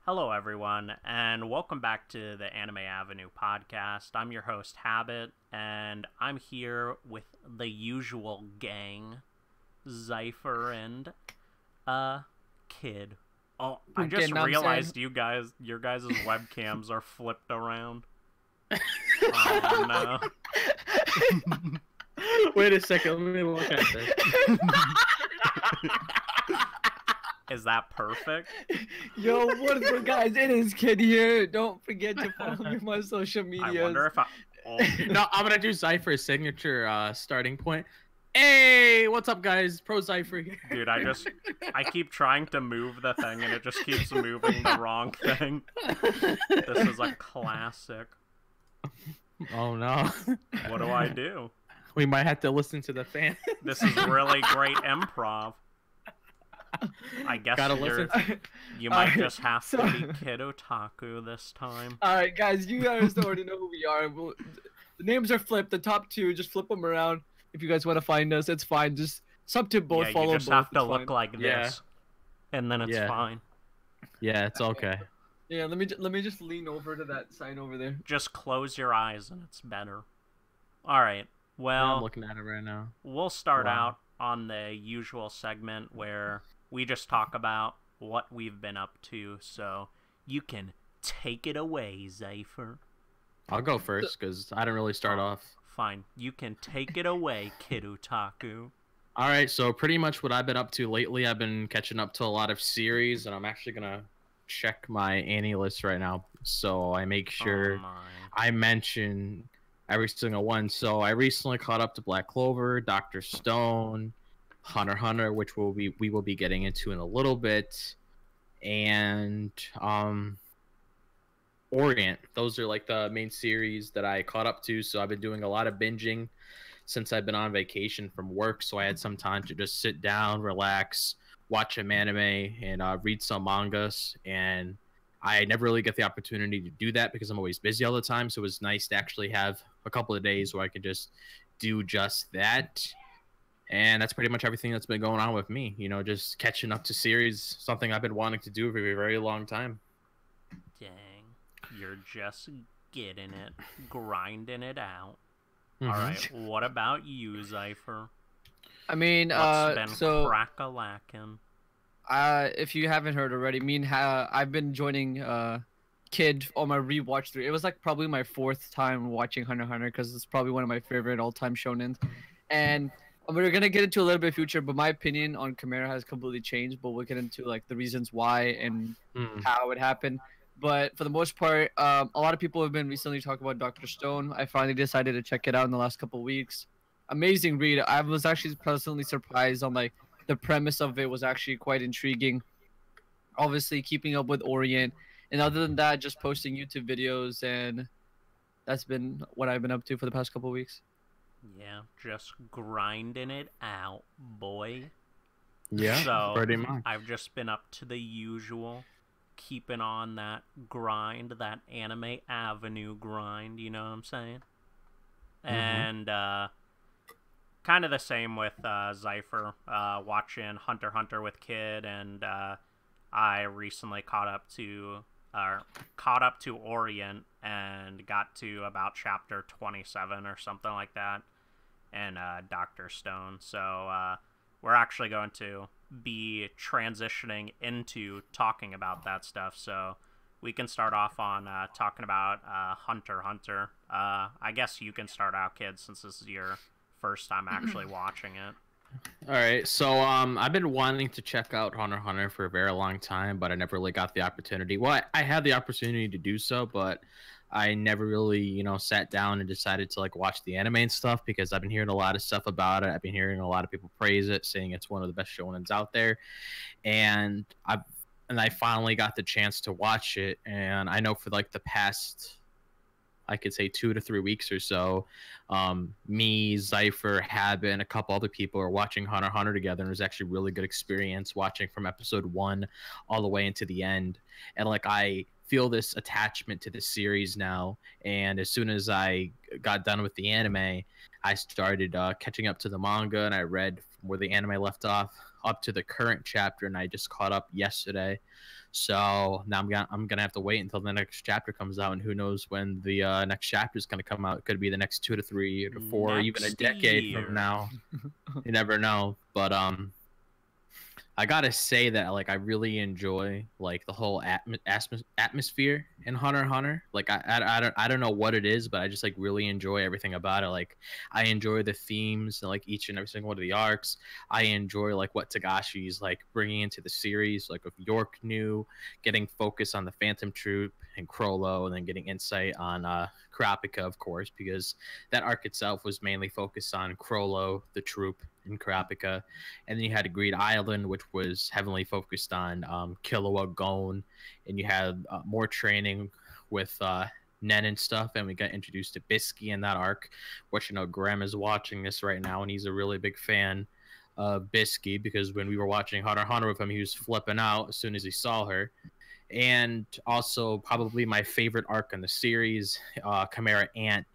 Hello, everyone, and welcome back to the Anime Avenue podcast. I'm your host, Habit, and I'm here with the usual gang, Zypher and, Kid. Oh, I just realized your guys' webcams are flipped around. Oh, no. Wait a second, let me look at this. Is that perfect? Yo, what's up, guys? It is Kid here. Don't forget to follow me on my social media. I wonder if I... Oh. No, I'm gonna do Zypher's signature starting point. Hey, what's up, guys? Pro Zypher here. Dude, I keep trying to move the thing and it just keeps moving the wrong thing. This is a classic. Oh no. What do I do? We might have to listen to the fan. This is really great improv. I guess you might just have to be Kid Otaku this time. Alright, guys, you guys already know who we are. The names are flipped. The top two, just flip them around. If you guys want to find us, it's fine. Just sub to both, follow both. You just have to look like this, and then it's fine. Yeah, it's okay. Yeah, let me just lean over to that sign over there. Just close your eyes, and it's better. All right. Well, I'm looking at it right now. We'll start out on the usual segment where we just talk about what we've been up to, so you can take it away, Zypher. I'll go first, because I didn't really start off. Fine. You can take it away, Kid Otaku. Alright, so pretty much what I've been up to lately, I've been catching up to a lot of series, and I'm actually going to check my Annie list right now, so I make sure I mention every single one. So I recently caught up to Black Clover, Dr. Stone, Hunter x Hunter, which we will be getting into in a little bit, and Orient. Those are like the main series that I caught up to. So I've been doing a lot of binging since I've been on vacation from work, so I had some time to just sit down, relax, watch some anime, and read some mangas. And I never really get the opportunity to do that because I'm always busy all the time, so it was nice to actually have a couple of days where I could just do just that. And that's pretty much everything that's been going on with me. You know, just catching up to series, something I've been wanting to do for a very long time. Dang. You're just getting it, grinding it out. Mm-hmm. All right. What about you, Zypher? I mean, What's been crack-a-lackin'? If you haven't heard already, I've been joining Kid on my rewatch through. It was like probably my fourth time watching Hunter x Hunter because it's probably one of my favorite all-time shonens. And we're gonna get into a little bit of future, but my opinion on Chimera has completely changed. But we'll get into like the reasons why and how it happened. But for the most part, a lot of people have been recently talking about Dr. Stone. I finally decided to check it out in the last couple of weeks. Amazing read. I was actually pleasantly surprised on like the premise of it was actually quite intriguing. Obviously, keeping up with Orient, and other than that, just posting YouTube videos, and that's been what I've been up to for the past couple of weeks. Yeah, just grinding it out, boy. Yeah, so pretty much. I've just been up to the usual, keeping on that grind, that Anime Avenue grind, you know what I'm saying? And kind of the same with Zypher, watching Hunter x Hunter with Kid, and I recently caught up to Orient and got to about chapter 27 or something like that, and Dr. Stone. So we're actually going to be transitioning into talking about that stuff. So we can start off on talking about Hunter x Hunter. I guess you can start out, Kid, since this is your first time actually watching it. All right, so I've been wanting to check out Hunter x Hunter for a very long time, but I never really got the opportunity. Well, I had the opportunity to do so, but I never really, you know, sat down and decided to like watch the anime and stuff because I've been hearing a lot of stuff about it. I've been hearing a lot of people praise it, saying it's one of the best shonens out there, and I finally got the chance to watch it. And I know for like the past, I could say 2 to 3 weeks or so, me, Zypher, Habit, and a couple other people are watching Hunter x Hunter together, and it was actually a really good experience watching from episode 1 all the way into the end. And like I feel this attachment to the series now, and as soon as I got done with the anime, I started catching up to the manga, and I read from where the anime left off up to the current chapter, and I just caught up yesterday. So now I'm gonna have to wait until the next chapter comes out, and who knows when the next chapter is gonna come out. It could be the next 2 to 3 to 4, even a decade from now. You never know. But I gotta say that like I really enjoy like the whole atmosphere in Hunter x Hunter. Like I don't know what it is, but I just like really enjoy everything about it. Like I enjoy the themes and like each and every single one of the arcs. I enjoy like what Tagashi's like bringing into the series, like with York New, getting focus on the Phantom Troop and Crollo, and then getting insight on Kurapika, of course, because that arc itself was mainly focused on Crollo, the troop, and Kurapika. And then you had Greed Island, which was heavily focused on Killua, Gon, and you had more training with Nen and stuff, and we got introduced to Bisky in that arc, which Graham is watching this right now, and he's a really big fan of Bisky, because when we were watching Hunter x Hunter with him, he was flipping out as soon as he saw her. And also probably my favorite arc in the series, Chimera Ant,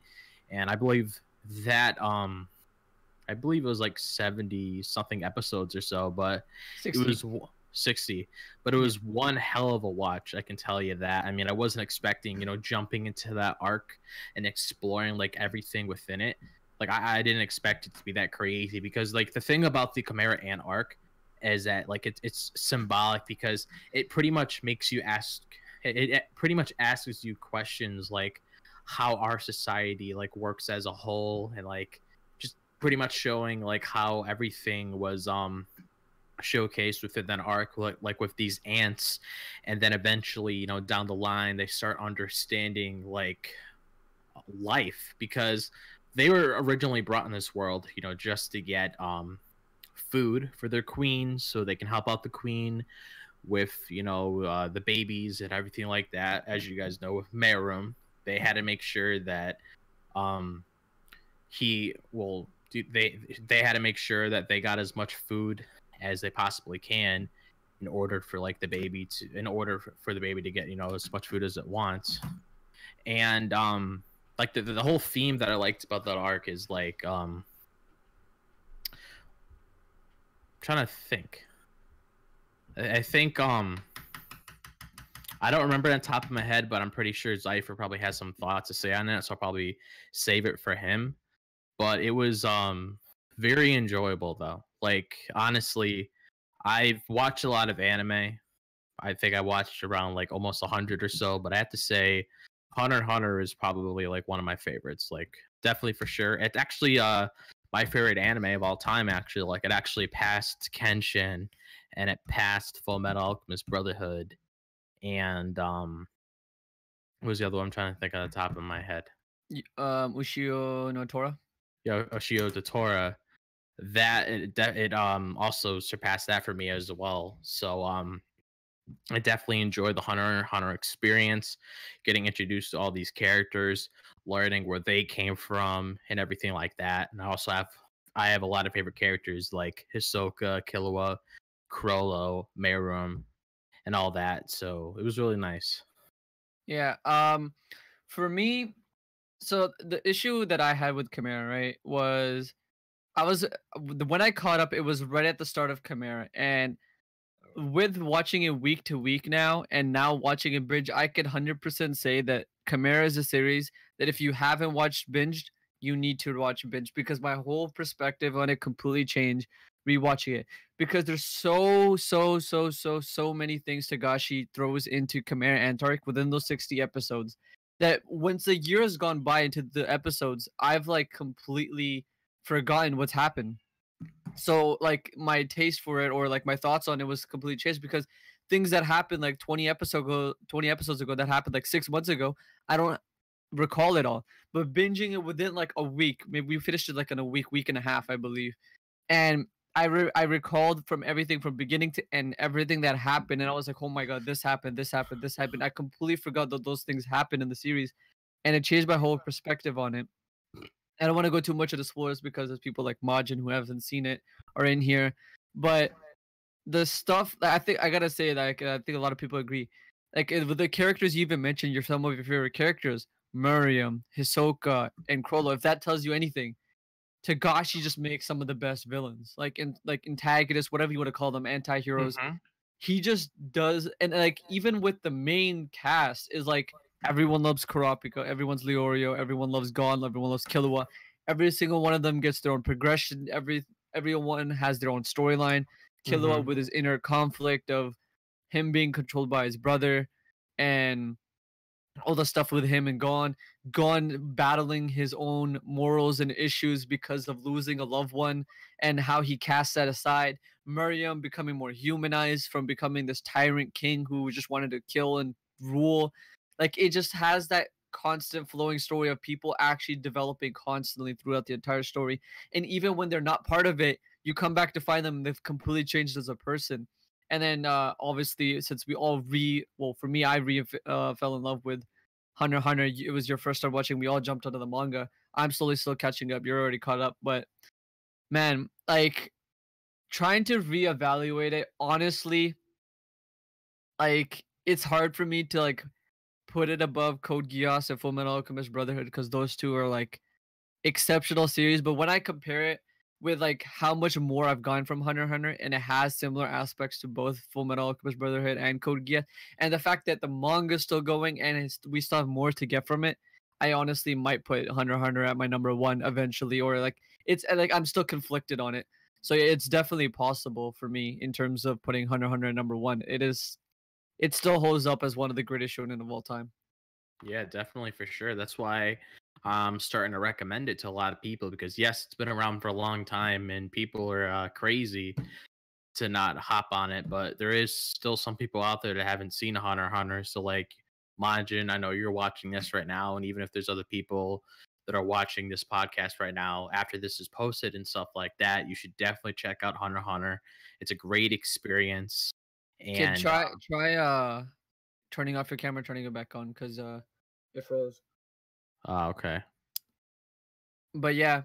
and I believe that I believe it was like 70 something episodes or so, but 60. it was 60, but it was one hell of a watch, I can tell you that. I mean, I wasn't expecting jumping into that arc and exploring like everything within it. Like I didn't expect it to be that crazy, because like the thing about the Chimera Ant arc is that like it's symbolic, because it pretty much makes you ask, it pretty much asks you questions like how our society like works as a whole, and like just pretty much showing like how everything was showcased within that arc, like with these ants. And then eventually down the line they start understanding like life, because they were originally brought in this world just to get food for their queen, so they can help out the queen with the babies and everything like that. As you guys know, with Merum, they had to make sure that they had to make sure that they got as much food as they possibly can in order for like the baby to get as much food as it wants. And like the whole theme that I liked about that arc is like trying to think. I think I don't remember it on top of my head, but I'm pretty sure Zypher probably has some thoughts to say on it, so I'll probably save it for him. But it was very enjoyable though. Like honestly, I've watched a lot of anime. I think I watched around like almost 100 or so, but I have to say Hunter x Hunter is probably like one of my favorites. Like definitely for sure. It's actually my favorite anime of all time, actually. Like it actually passed Kenshin, and it passed Full Metal Alchemist Brotherhood, and what was the other one? I'm trying to think on the top of my head. Ushio no Tora. Yeah, Ushio the Tora. It also surpassed that for me as well. So I definitely enjoyed the Hunter x Hunter experience, getting introduced to all these characters, learning where they came from, and everything like that. And I have a lot of favorite characters like Hisoka, Killua, Crollo, Merum, and all that. So it was really nice. Yeah. For me, so the issue that I had with Chimera, right, was when I caught up, it was right at the start of Chimera, and with watching it week to week now, and now watching it Binge, I could 100% say that Chimera is a series that if you haven't watched Binge, you need to watch Binge, because my whole perspective on it completely changed rewatching it, because there's so many things Tagashi throws into Chimera Antarctic within those 60 episodes that once a year has gone by into the episodes, I've like completely forgotten what's happened. So like my taste for it, or like my thoughts on it, was completely changed, because things that happened like 20 episodes ago that happened like 6 months ago, I don't recall it all. But binging it within like a week, maybe we finished it like in a week and a half, I believe, and I recalled from everything from beginning to end, everything that happened, and I was like, oh my god, this happened. I completely forgot that those things happened in the series, and it changed my whole perspective on it. I don't want to go too much of the spoilers, because there's people like Majin who haven't seen it are in here. But the stuff I think I gotta say, like I think a lot of people agree. Like with the characters you even mentioned, some of your favorite characters, Miriam, Hisoka, and Crollo. If that tells you anything, Tagashi just makes some of the best villains, like antagonists, whatever you want to call them, anti-heroes. Mm-hmm. he just does, and like even with the main cast is like everyone loves Kurapika, everyone's Leorio, everyone loves Gon, everyone loves Killua. Every single one of them gets their own progression. Everyone has their own storyline. Killua with his inner conflict of him being controlled by his brother, and all the stuff with him and Gon battling his own morals and issues because of losing a loved one and how he casts that aside. Miriam becoming more humanized from becoming this tyrant king who just wanted to kill and rule. Like it just has that constant flowing story of people actually developing constantly throughout the entire story. And even when they're not part of it, you come back to find them, they've completely changed as a person. And then obviously, since we all for me, I fell in love with Hunter x Hunter. It was your first time watching. We all jumped onto the manga. I'm slowly still catching up. You're already caught up, but man, like trying to reevaluate it, honestly, like it's hard for me to like put it above Code Geass and Fullmetal Alchemist Brotherhood because those two are like exceptional series. But when I compare it with like how much more I've gone from Hunter x Hunter, and it has similar aspects to both Fullmetal Alchemist Brotherhood and Code Geass, and the fact that the manga is still going and we still have more to get from it, I honestly might put Hunter x Hunter at my number one eventually, or like it's like I'm still conflicted on it. So it's definitely possible for me in terms of putting Hunter x Hunter at number one. It still holds up as one of the greatest shonen of all time. Yeah, definitely for sure. That's why I'm starting to recommend it to a lot of people because yes, it's been around for a long time and people are crazy to not hop on it, but there is still some people out there that haven't seen Hunter x Hunter. So like Majin, I know you're watching this right now, and even if there's other people that are watching this podcast right now after this is posted and stuff like that, you should definitely check out Hunter x Hunter. It's a great experience. And Kid, try turning off your camera, turning it back on because it froze. okay. But yeah,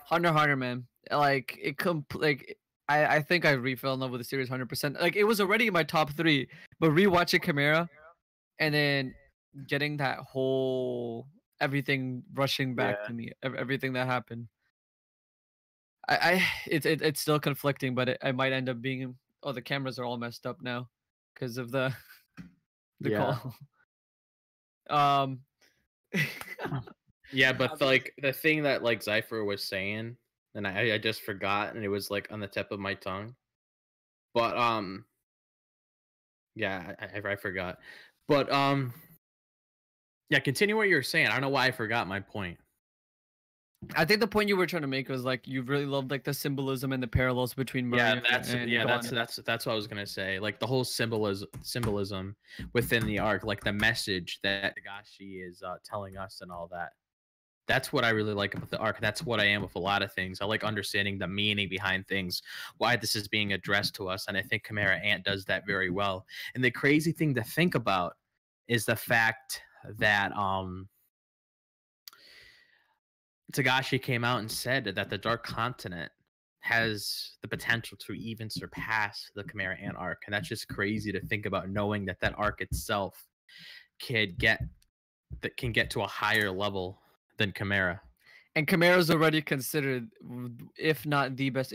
Hunter x Hunter, man. Like I think I fell in love with the series 100%. Like it was already in my top 3, but rewatching Chimera and then getting that whole everything rushing back to me, everything that happened. It's still conflicting, but it might end up being the cameras are all messed up now because of the call. Yeah, but like the thing that like Zypher was saying, and I just forgot, and it was like on the tip of my tongue. But yeah, I forgot. But yeah, continue what you were saying. I don't know why I forgot my point. I think the point you were trying to make was like you really loved like the symbolism and the parallels between Miriam that's what I was gonna say. Like the whole symbolism within the arc, like the message that Togashi is telling us and all that. That's what I really like about the arc. That's what I am with a lot of things. I like understanding the meaning behind things, why this is being addressed to us, and I think Chimera Ant does that very well. And the crazy thing to think about is the fact that Togashi came out and said that the Dark Continent has the potential to even surpass the Chimera Ant arc, and that's just crazy to think about, knowing that that arc itself can get to a higher level than Chimera. And Chimera's already considered, if not the best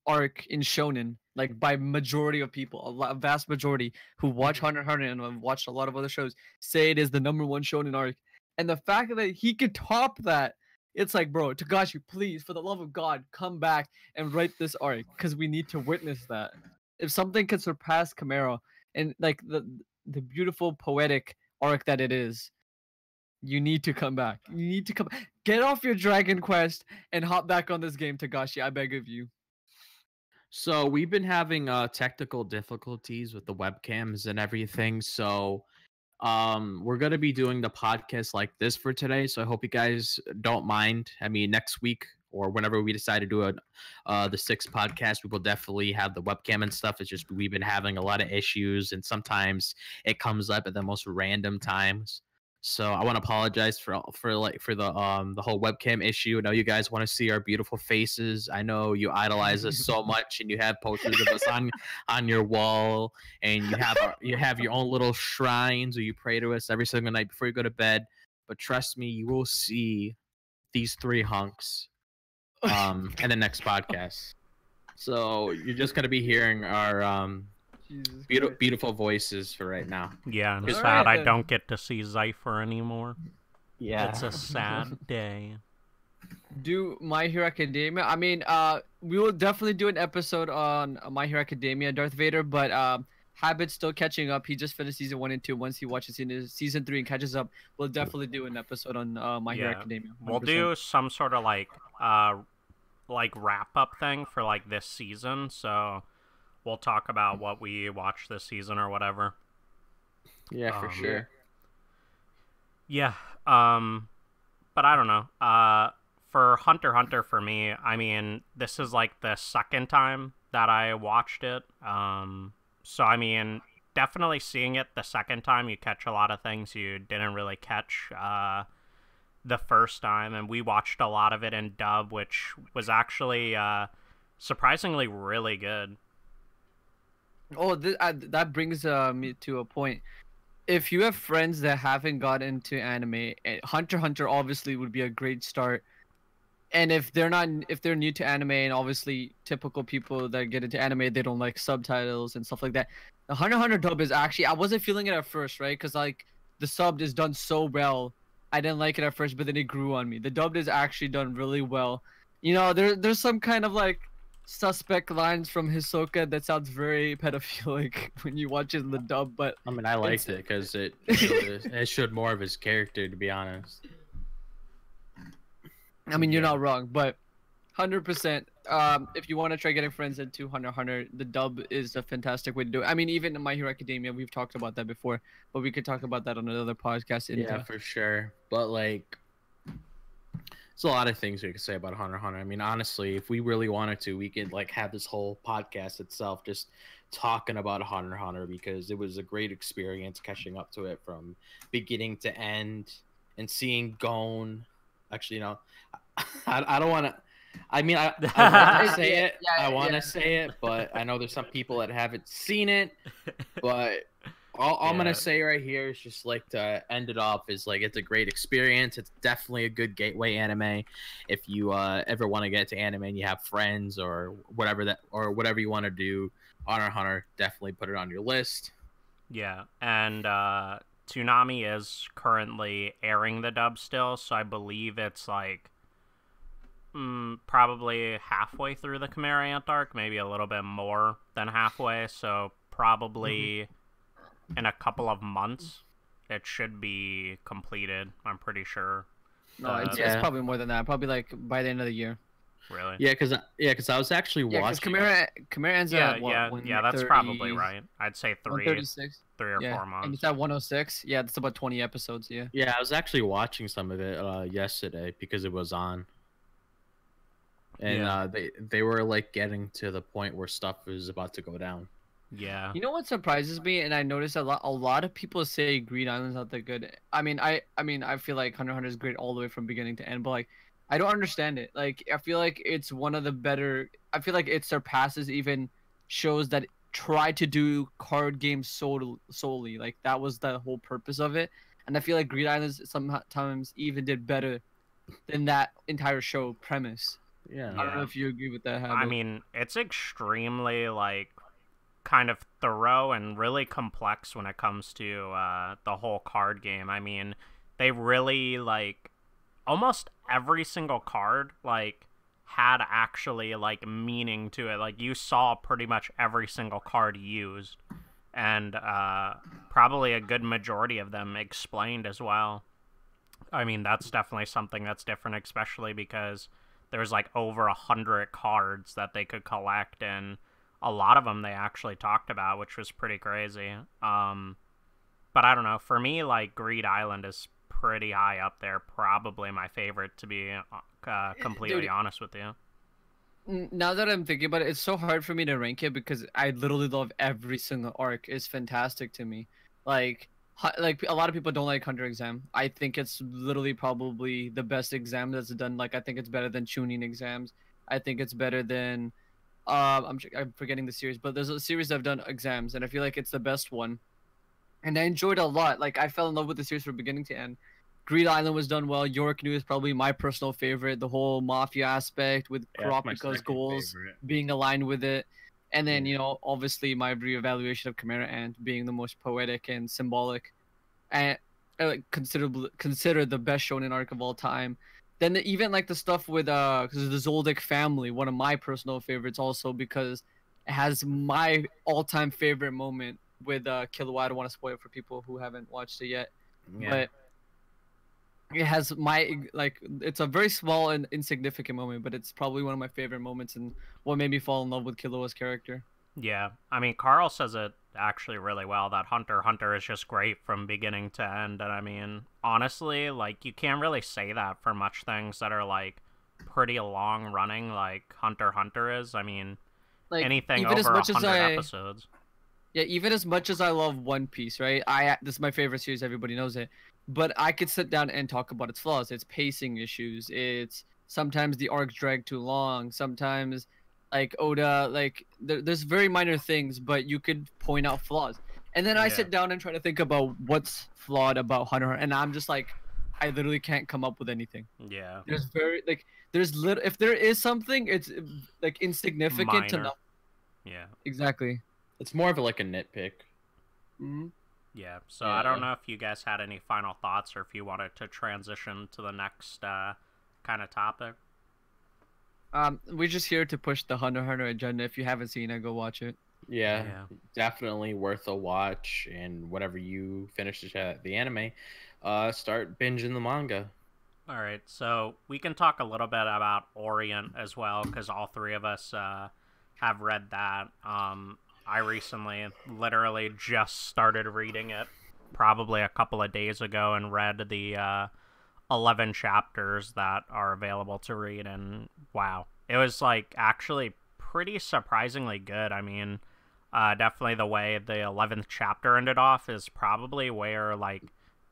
arc in shonen, like by majority of people, a vast majority who watch Hunter x Hunter and have watched a lot of other shows say it is the number one shonen arc. And the fact that he could top that, it's like, bro, Togashi, please, for the love of God, come back and write this arc because we need to witness that. If something can surpass Chimera and like the beautiful poetic arc that it is, you need to come back. You need to come. Get off your Dragon Quest and hop back on this game, Togashi. I beg of you. So we've been having technical difficulties with the webcams and everything. So we're going to be doing the podcast like this for today. So I hope you guys don't mind. I mean, next week or whenever we decide to do the 6th podcast, we will definitely have the webcam and stuff. It's just we've been having a lot of issues, and sometimes it comes up at the most random times. So I want to apologize for the whole webcam issue. I know you guys want to see our beautiful faces. I know you idolize us so much, and you have posters of us on your wall, and you have your own little shrines where you pray to us every single night before you go to bed. But trust me, you will see these 3 hunks in the next podcast. So you're just gonna be hearing our Jesus Beautiful, Christ. beautiful voices for right now. Yeah, I'm All sad right, I then. don't get to see Zypher anymore. Yeah. It's a sad day. Do My Hero Academia. I mean, we will definitely do an episode on My Hero Academia, Darth Vader, but Habit's still catching up. He just finished season 1 and 2. Once he watches season 3 and catches up, we'll definitely do an episode on My Hero Yeah, Academia. we'll 100%. do some sort of like wrap up thing for like this season. So we'll talk about what we watched this season or whatever. Yeah, for sure. Yeah. But I don't know. For Hunter x Hunter, for me, I mean, this is like the second time that I watched it. So I mean, definitely seeing it the second time, you catch a lot of things you didn't really catch the first time, and we watched a lot of it in dub, which was actually surprisingly really good. Oh, that brings me to a point. If you have friends that haven't got into anime, Hunter x Hunter obviously would be a great start. And if they're new to anime, and obviously typical people that get into anime, they don't like subtitles and stuff like that. The Hunter x Hunter dub is actually, I wasn't feeling it at first, right? Because like the sub is done so well, I didn't like it at first, but then it grew on me. The dubbed is actually done really well. You know, there's some kind of like suspect lines from Hisoka that sounds very pedophilic when you watch it in the dub, but I mean, I liked it because it showed more of his character, to be honest. I mean, you're not wrong, but 100%. If you want to try getting friends into Hunter x Hunter, the dub is a fantastic way to do it. I mean, even in My Hero Academia, we've talked about that before, but we could talk about that on another podcast. Yeah, for sure. But like, there's a lot of things we could say about Hunter x Hunter. I mean, honestly, if we really wanted to, we could like have this whole podcast itself just talking about Hunter x Hunter, because it was a great experience catching up to it from beginning to end and seeing Gon. Actually, you know, I don't want to. I mean, I want to say it. Yeah, I want to say it, but I know there's some people that haven't seen it. But all I'm gonna say right here is just like to end it off is like it's a great experience. It's definitely a good gateway anime. If you ever want to get into anime and you have friends or whatever you want to do, Hunter x Hunter, definitely put it on your list. Yeah, and Toonami is currently airing the dub still, so I believe it's like probably halfway through the Chimera Ant arc, maybe a little bit more than halfway, so probably in a couple of months it should be completed, I'm pretty sure. No, it's probably more than that. Probably like by the end of the year. Really? Yeah, because I was actually watching. Chimera ends at what? Yeah, that's probably right. I'd say 3 or 4 months. And it's at 106. Yeah, that's about 20 episodes. Yeah. Yeah, I was actually watching some of it yesterday because it was on. And they were like getting to the point where stuff is about to go down. Yeah. You know what surprises me, and I noticed a lot of people say Green Island's not that good. I mean, I feel like Hunter x Hunter is great all the way from beginning to end, but like I don't understand it. Like I feel like it's one of the better. I feel like it surpasses even shows that try to do card games solely. Like that was the whole purpose of it, and I feel like Green Islands sometimes even did better than that entire show premise. Yeah. I don't know if you agree with that, Habit. I mean, it's extremely like kind of thorough and really complex when it comes to the whole card game. I mean, they really like almost every single card like had actually like meaning to it. Like you saw pretty much every single card used, and probably a good majority of them explained as well. I mean, that's definitely something that's different, especially because there's like over 100 cards that they could collect, and a lot of them they actually talked about, which was pretty crazy. But I don't know, for me, like Greed Island is pretty high up there, probably my favorite, to be completely honest with you. Now that I'm thinking about it, it's so hard for me to rank it because I literally love every single arc. It's fantastic to me. Like a lot of people don't like Hunter exam. I think it's literally probably the best exam that's done. Like I think it's better than Chunin exams. I think it's better than I'm forgetting the series, but there's a series that have done exams, and I feel like it's the best one. And I enjoyed it a lot. Like I fell in love with the series from beginning to end. Greed Island was done well. York New is probably my personal favorite. The whole mafia aspect with Kurapika's goals being aligned with it. And then, you know, obviously my reevaluation of Chimera Ant being the most poetic and symbolic, and considered the best shonen arc of all time. Then even like the stuff with cause the Zoldyck family, one of my personal favorites also, because it has my all-time favorite moment with Killua. I don't want to spoil it for people who haven't watched it yet, but it has my like, it's a very small and insignificant moment, but it's probably one of my favorite moments and what made me fall in love with Killua's character. Yeah, I mean, Carl says it actually really well, that Hunter x Hunter is just great from beginning to end. And I mean, honestly, like, you can't really say that for much things that are, like, pretty long running, like Hunter x Hunter is. I mean, like, anything over 100 episodes. Yeah, even as much as I love One Piece, right? This is my favorite series, everybody knows it. But I could sit down and talk about its flaws, its pacing issues, it's sometimes the arcs drag too long, sometimes like Oda, like there's very minor things, but you could point out flaws. And then I sit down and try to think about what's flawed about Hunter, and I'm just like, I literally can't come up with anything. Yeah. There's very like if there is something, it's like insignificant to nothing. Yeah. Exactly. It's more of like a nitpick. Mm-hmm. Yeah. So I don't know if you guys had any final thoughts or if you wanted to transition to the next kind of topic. We're just here to push the Hunter x Hunter agenda. If you haven't seen it, go watch it. Yeah, definitely worth a watch. And whenever you finish the anime, start binging the manga. All right, so we can talk a little bit about Orient as well, because all three of us have read that. I recently literally just started reading it, probably a couple of days ago, and read the 11 chapters that are available to read, and wow, it was like actually pretty surprisingly good. I mean, definitely the way the 11th chapter ended off is probably where like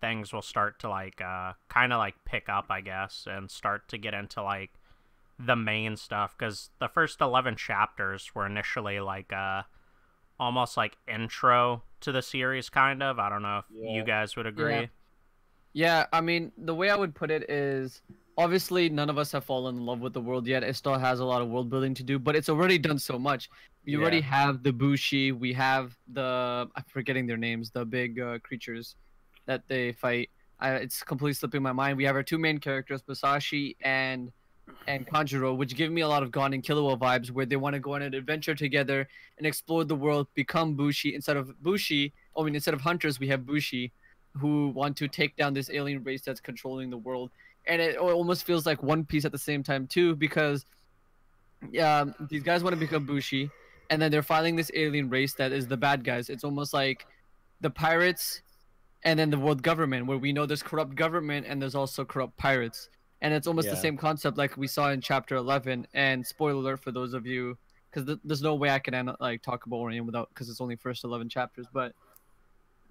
things will start to like kind of like pick up, I guess, and start to get into like the main stuff, because the first 11 chapters were initially like almost like intro to the series, kind of. I don't know if you guys would agree. Yeah, I mean, the way I would put it is, obviously, none of us have fallen in love with the world yet. It still has a lot of world building to do, but it's already done so much. You already have the Bushi, we have the, I'm forgetting their names, the big creatures that they fight. It's completely slipping my mind. We have our two main characters, Musashi and Kanjuro, which give me a lot of Gon and Killua vibes, where they want to go on an adventure together and explore the world, become Bushi. Instead of hunters, we have Bushi, who want to take down this alien race that's controlling the world. And it almost feels like One Piece at the same time too, because these guys want to become Bushi, and then they're fighting this alien race that is the bad guys. It's almost like the pirates and then the world government, where we know there's corrupt government and there's also corrupt pirates. And it's almost the same concept like we saw in chapter 11. And spoiler alert for those of you, because there's no way I can like talk about Orient without, because it's only first 11 chapters, but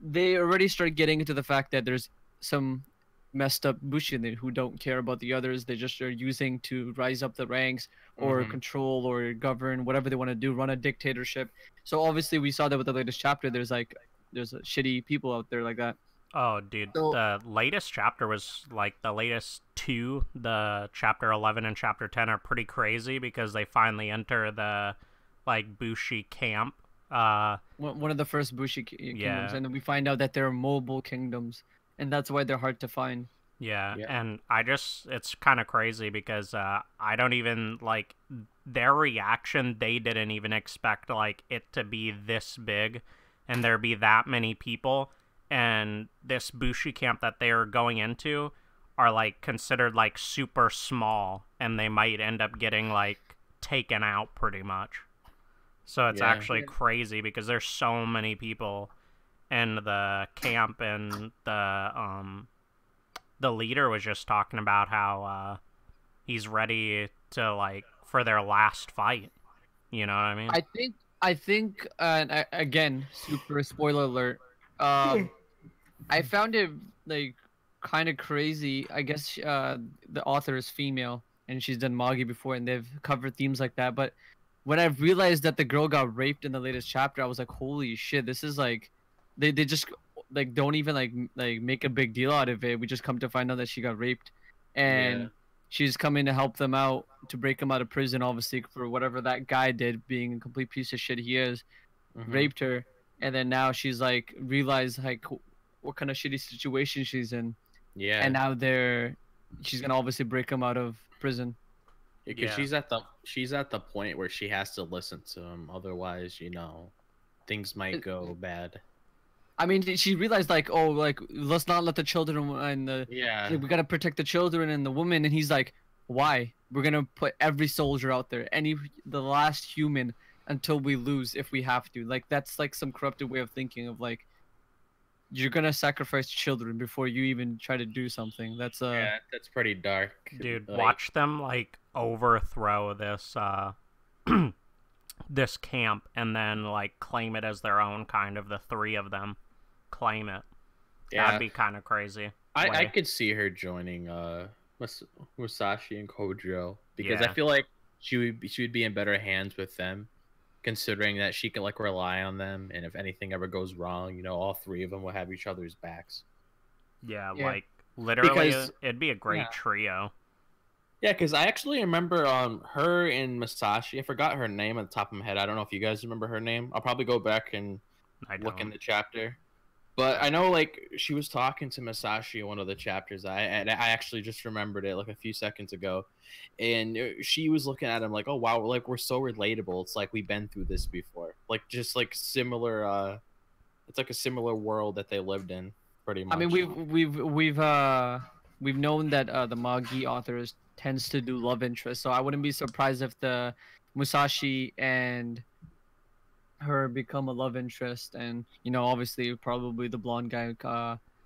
they already start getting into the fact that there's some messed up Bushi who don't care about the others. They just are using to rise up the ranks or control or govern, whatever they want to do, run a dictatorship. So obviously we saw that with the latest chapter. There's shitty people out there like that. Oh, dude, the latest chapter was like the latest two. The chapter 11 and chapter 10 are pretty crazy because they finally enter the like Bushi camp. One of the first Bushi kingdoms, and then we find out that they're mobile kingdoms, and that's why they're hard to find. Yeah. And it's kind of crazy because I don't even like their reaction. They didn't even expect like it to be this big and there be that many people. And this Bushi camp that they're going into are like considered like super small, and they might end up getting like taken out pretty much. So it's actually crazy because there's so many people in the camp, and the leader was just talking about how he's ready to like for their last fight. You know what I mean? I think again, super spoiler alert. I found it like kind of crazy. I guess the author is female and she's done manga before, and they've covered themes like that. But when I realized that the girl got raped in the latest chapter, I was like, holy shit, this is like they just like don't even like make a big deal out of it. We just come to find out that she got raped, and she's coming to help them out to break him out of prison, obviously for whatever that guy did, being a complete piece of shit he is, raped her, and then now she's like realized like what kind of shitty situation she's in, Yeah. and now she's gonna obviously break him out of prison. Because Yeah. she's at the point where she has to listen to him, otherwise, you know, things might go bad. I mean, she realized like, oh, like let's not let the children and Yeah. we gotta protect the children and the woman, and he's like, why? We're gonna put every soldier out there, the last human until we lose if we have to. Like that's like some corrupted way of thinking of like, you're gonna sacrifice children before you even try to do something. That's Yeah, that's pretty dark. Dude, Like, watch them like overthrow this this camp and then like claim it as their own, kind of the three of them claim it. yeah, That'd be kind of crazy. I could see her joining Musashi and Kojiro, because I Yeah. feel like she would be in better hands with them, considering that she can like rely on them, and if anything ever goes wrong, you know, all three of them will have each other's backs. Yeah, Yeah. like literally Because- it'd be a great yeah. trio. Yeah, because I actually remember her and Musashi. I forgot her name at the top of my head. I don't know if you guys remember her name. I'll probably go back and I look in don't. the chapter. But I know like she was talking to Musashi in one of the chapters. I actually just remembered it like a few seconds ago, and she was looking at him like, "Oh wow, like we're so relatable. It's like we've been through this before. Like just like similar. It's like a similar world that they lived in, pretty much." I mean, we've known that the Magi authors tends to do love interest, so I wouldn't be surprised if the Musashi and her become a love interest, and you know, obviously, probably the blonde guy,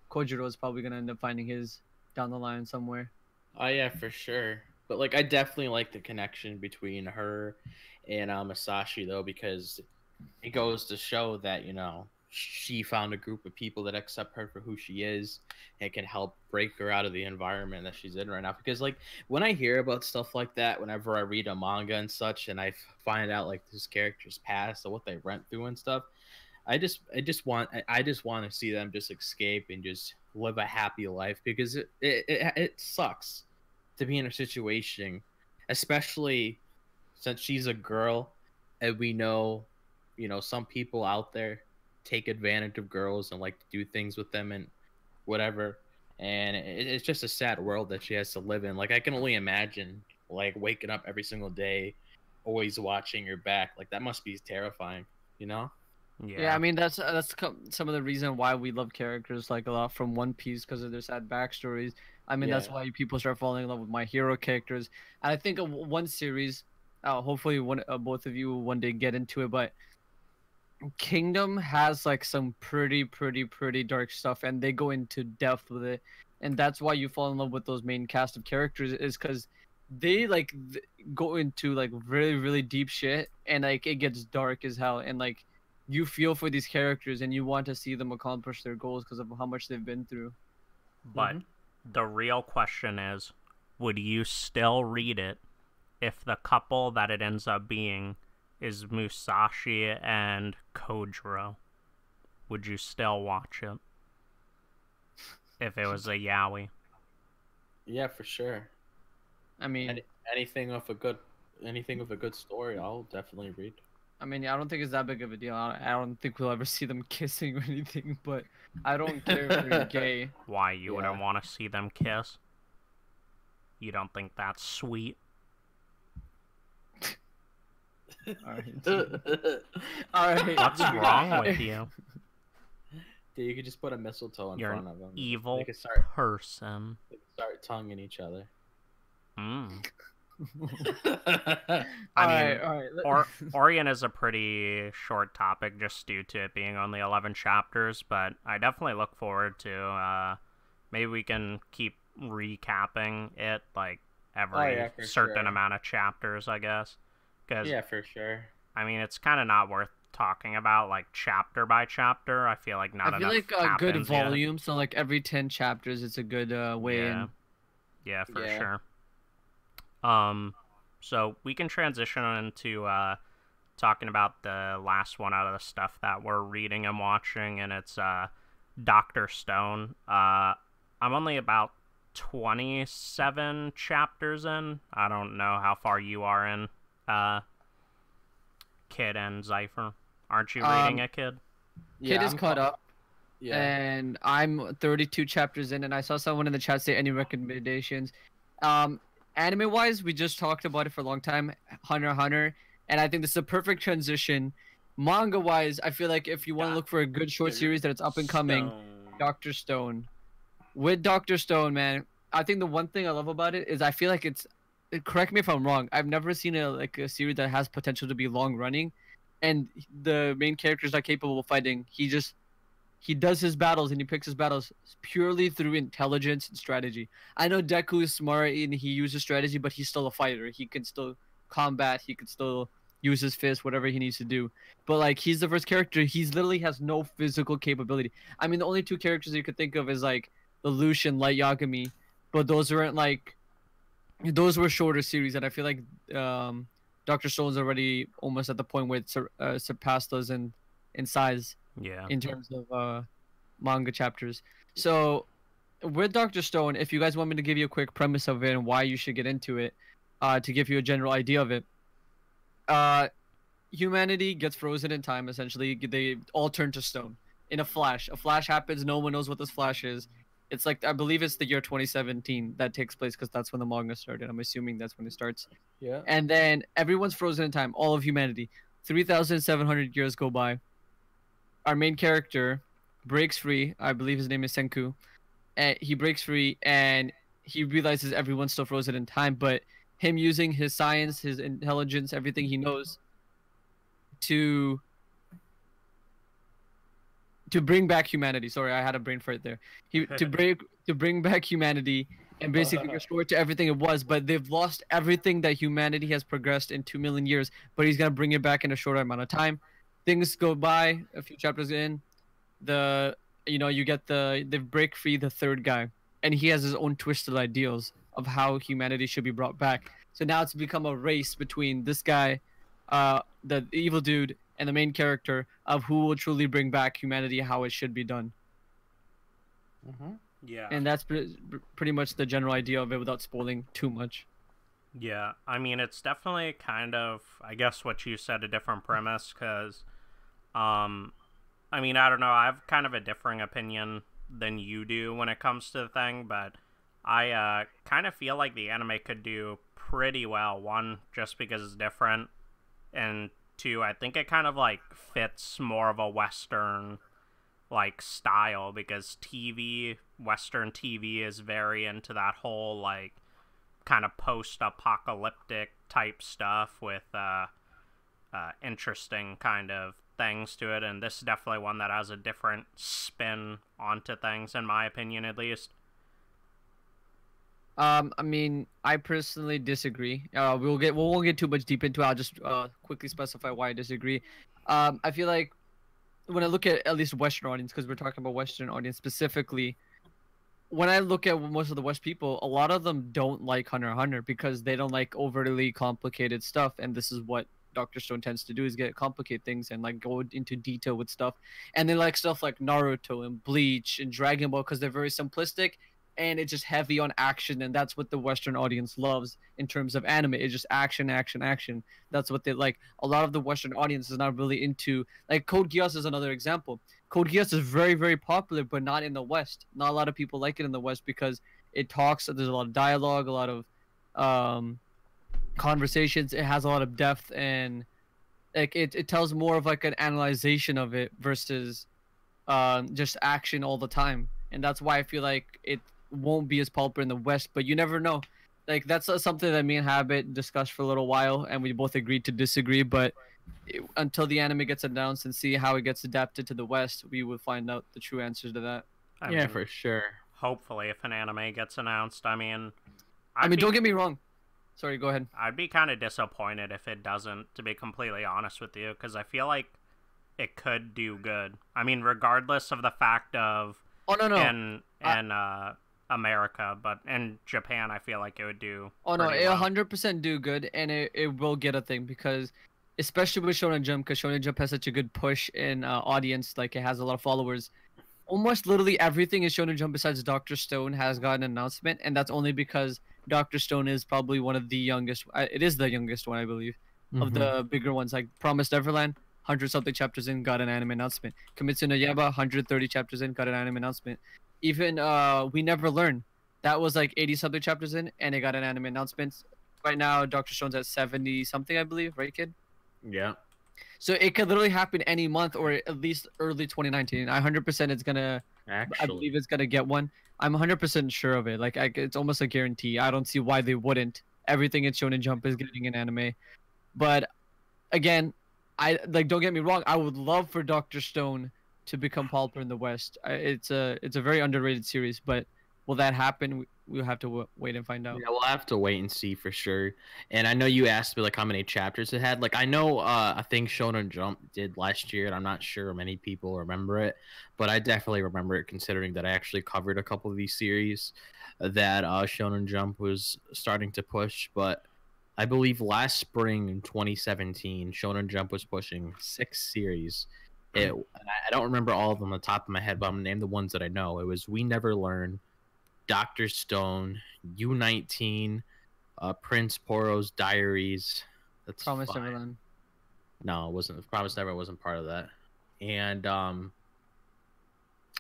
Kojiro, is probably gonna end up finding his down the line somewhere. Oh yeah, for sure. But like, I definitely like the connection between her and Masashi though, because it goes to show that, you know, she found a group of people that accept her for who she is and can help break her out of the environment that she's in right now. Because like when I hear about stuff like that, whenever I read a manga and such, and I find out like this character's past or what they went through and stuff, I just want to see them just escape and just live a happy life, because it sucks to be in a situation, especially since she's a girl, and we know, you know, some people out there take advantage of girls and like to do things with them and whatever. And it's just a sad world that she has to live in. Like I can only imagine like waking up every single day, always watching your back. Like that must be terrifying, you know? Yeah, I mean that's some of the reason why we love characters like a lot from One Piece, because of their sad backstories. I mean that's Yeah. why people start falling in love with My Hero characters. And I think of one series, hopefully both of you one day get into it, but Kingdom has like some pretty dark stuff, and they go into depth with it, and that's why you fall in love with those main cast of characters, is because they like go into like really deep shit, and like it gets dark as hell, and like you feel for these characters and you want to see them accomplish their goals because of how much they've been through. But the real question is, would you still read it if the couple that it ends up being is Musashi and Kojiro? Would you still watch it if it was a yaoi? Yeah, for sure. I mean, Anything with a good story, I'll definitely read. I mean, I don't think it's that big of a deal. I don't think we'll ever see them kissing or anything, but I don't care if they're gay. Why, you wouldn't Yeah. want to see them kiss? You don't think that's sweet? Alright. Alright. What's wrong with you? Dude, you could just put a mistletoe in You're front an of them. evil They could start person. tonguing each other. Mm. Alright. Orient is a pretty short topic just due to it being only 11 chapters, but I definitely look forward to maybe we can keep recapping it like every for certain sure. amount of chapters, I guess. Because, Yeah, for sure. I mean, it's kind of not worth talking about like chapter by chapter. I feel like not I feel enough like a good happens yet. volume, so like every 10 chapters, it's a good way Yeah. in. Yeah, for Yeah. sure. So we can transition into talking about the last one out of the stuff that we're reading and watching, and it's Dr. Stone. I'm only about 27 chapters in. I don't know how far you are in, Kid and Zypher. Aren't you reading it, Kid? Kid is caught up. Yeah. And I'm 32 chapters in, and I saw someone in the chat say any recommendations. Anime wise, we just talked about it for a long time, Hunter x Hunter, and I think this is a perfect transition. Manga wise, I feel like if you want to look for a good short series that it's up and coming, Dr. Stone. With Dr. Stone, man, I think the one thing I love about it is I feel like it's, correct me if I'm wrong, I've never seen a series that has potential to be long running, and the main character is not capable of fighting. He does his battles and he picks his battles purely through intelligence and strategy. I know Deku is smart and he uses strategy, but he's still a fighter. He can still combat. He can still use his fist, whatever he needs to do. But like, he's the first character. He's literally has no physical capability. I mean, the only two characters you could think of is like the Lucian, Light Yagami, but those weren't like, those were shorter series. And I feel like Dr. Stone's already almost at the point where it surpassed those in size. Yeah. In terms of manga chapters. So with Dr. Stone, if you guys want me to give you a quick premise of it and why you should get into it, to give you a general idea of it, humanity gets frozen in time. Essentially, they all turn to stone in a flash. A flash happens. No one knows what this flash is. It's like, I believe it's the year 2017 that takes place because that's when the manga started. I'm assuming that's when it starts. Yeah. And then everyone's frozen in time. All of humanity. 3,700 years go by. Our main character breaks free. I believe his name is Senku. And he breaks free and he realizes everyone's still frozen in time, but him using his science, his intelligence, everything he knows to bring back humanity. Sorry, I had a brain fart there. To bring back humanity and basically restore it to everything it was, but they've lost everything that humanity has progressed in 2 million years, but he's going to bring it back in a shorter amount of time. Things go by, a few chapters in, you get they break free the third guy, and he has his own twisted ideals of how humanity should be brought back. So now it's become a race between this guy, the evil dude, and the main character of who will truly bring back humanity, how it should be done. Mm-hmm. Yeah. And that's pretty much the general idea of it without spoiling too much. Yeah, I mean, it's definitely kind of, I guess what you said, a different premise, because, I mean, I don't know, I have kind of a differing opinion than you do when it comes to the thing, but I kind of feel like the anime could do pretty well. One, just because it's different, and two, I think it kind of, like, fits more of a Western, like, style, because Western TV is very into that whole, like, kind of post-apocalyptic type stuff with interesting kind of things to it, and this is definitely one that has a different spin onto things, in my opinion, at least. I mean, I personally disagree. We won't get too much deep into it. I'll just quickly specify why I disagree. I feel like when I look at least Western audience, because we're talking about Western audience specifically, when I look at most of the West people, a lot of them don't like Hunter x Hunter because they don't like overly complicated stuff, and this is what Dr. Stone tends to do, is complicate things and like go into detail with stuff. And they like stuff like Naruto and Bleach and Dragon Ball because they're very simplistic and it's just heavy on action, and that's what the Western audience loves in terms of anime. It's just action, action, action. That's what they like. A lot of the Western audience is not really into, like, Code Geass is another example. Code Geass is very, very popular, but not in the West. Not a lot of people like it in the West because it talks, there's a lot of dialogue, a lot of conversations. It has a lot of depth, and like it tells more of like an analyzation of it versus just action all the time. And that's why I feel like it won't be as popular in the West, but you never know. Like, that's something that me and Habit discussed for a little while, and we both agreed to disagree, but until the anime gets announced and see how it gets adapted to the West, we will find out the true answers to that. I Yeah, mean, for sure. hopefully, if an anime gets announced, I mean, Don't get me wrong. Sorry, go ahead. I'd be kind of disappointed if it doesn't, to be completely honest with you, because I feel like it could do good. I mean, regardless of the fact of in America, but in Japan, I feel like it would do. Oh no, pretty it well. 100% do good, and it will get a thing because, especially with Shonen Jump, because Shonen Jump has such a good push in audience, like it has a lot of followers. almost literally everything in Shonen Jump besides Doctor Stone has got an announcement, and that's only because Doctor Stone is probably one of the youngest. It is the youngest one, I believe, of the bigger ones. Like Promised Neverland, 100 something chapters in, got an anime announcement. Kimetsu no Yaiba, 130 chapters in, got an anime announcement. Even We Never Learn, that was like 80 something chapters in, and it got an anime announcement. Right now, Doctor Stone's at 70 something, I believe, right, kid? Yeah. So it could literally happen any month or at least early 2019. 100% it's gonna. Actually, I believe it's gonna get one. I'm 100% sure of it. Like it's almost a guarantee. I don't see why they wouldn't. Everything in Shonen Jump is getting an anime. But again, I like. Don't get me wrong. I would love for Doctor Stone to become popular in the West. It's a very underrated series. But will that happen? We'll have to wait and find out. yeah, we'll have to wait and see for sure. And I know you asked me like how many chapters it had. Like I know I think Shonen Jump did last year, and I'm not sure many people remember it, but I definitely remember it considering that I actually covered a couple of these series that Shonen Jump was starting to push. But I believe last spring in 2017, Shonen Jump was pushing 6 series. And I don't remember all of them on the top of my head, but I'm gonna name the ones that I know. It was We Never Learn, Doctor Stone, U19, Prince Poro's Diaries. That's Promise fine. Neverland. No, it wasn't. Promise Never wasn't part of that. And I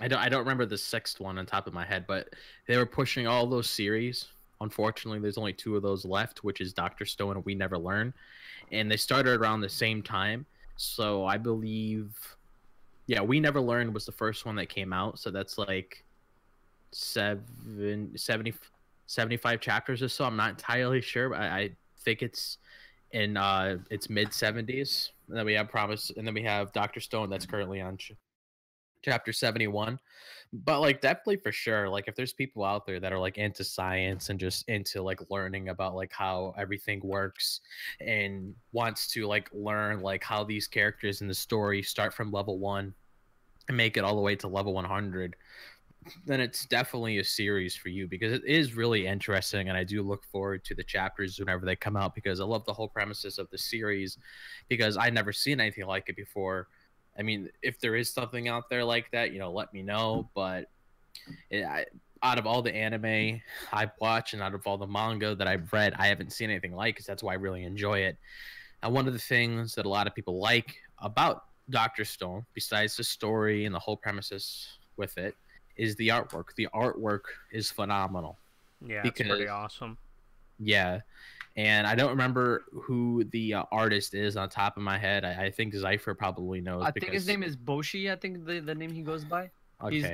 don't remember the 6th one on top of my head, but they were pushing all those series. Unfortunately, there's only 2 of those left, which is Doctor Stone and We Never Learn, and they started around the same time. So I believe, yeah, We Never Learn was the first one that came out. So that's like 75 chapters or so. I'm not entirely sure, but I think it's in its mid 70s. And then we have Promise, and then we have Doctor Stone that's currently on chapter 71. But like definitely for sure, like if there's people out there that are like into science and just into like learning about like how everything works and wants to like learn like how these characters in the story start from level 1 and make it all the way to level 100, then it's definitely a series for you because it is really interesting, and I do look forward to the chapters whenever they come out because I love the whole premises of the series because I never seen anything like it before. I mean, if there is something out there like that, you know, let me know. But out of all the anime I've watched and out of all the manga that I've read, I haven't seen anything like it because that's why I really enjoy it. And one of the things that a lot of people like about Doctor Stone, besides the story and the whole premises with it, is the artwork. The artwork is phenomenal. Yeah, it's pretty awesome. Yeah, and I don't remember who the artist is on top of my head. I think Zypher probably knows. I think his name is Boshi. I think the name he goes by. Okay. He's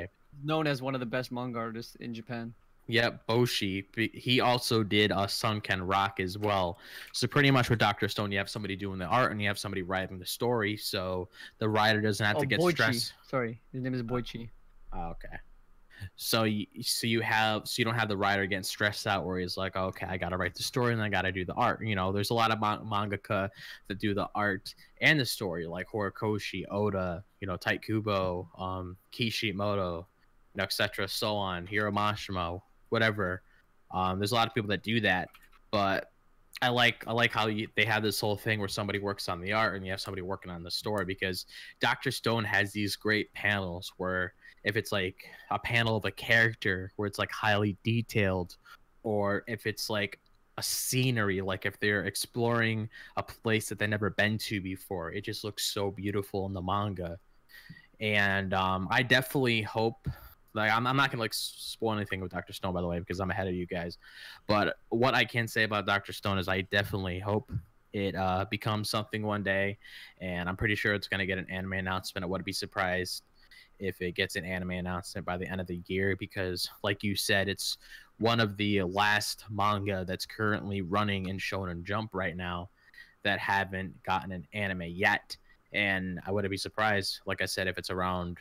known as one of the best manga artists in Japan. Yep, Boshi. He also did Sunken Rock as well. So pretty much with Doctor Stone, you have somebody doing the art and you have somebody writing the story. So the writer doesn't have to get stressed. Sorry, his name is Boichi. Oh, okay. So you don't have the writer getting stressed out where he's like, oh, okay, I gotta write the story and I gotta do the art. You know, there's a lot of mangaka that do the art and the story, like Horikoshi, Oda, you know, Tite Kubo, Kishimoto, you know, etc. So on, Hiro Mashima, whatever. There's a lot of people that do that, but I like how they have this whole thing where somebody works on the art and you have somebody working on the story because Dr. Stone has these great panels where if it's like a panel of a character where it's like highly detailed, or if it's like a scenery, like if they're exploring a place that they've never been to before, it just looks so beautiful in the manga. And I definitely hope, like I'm not gonna like spoil anything with Dr. Stone, by the way, because I'm ahead of you guys. But what I can say about Dr. Stone is I definitely hope it becomes something one day, and I'm pretty sure it's gonna get an anime announcement. I wouldn't be surprised if it gets an anime announcement by the end of the year because, like you said, it's one of the last manga that's currently running in Shonen Jump right now that haven't gotten an anime yet. And I wouldn't be surprised, like I said, if it's around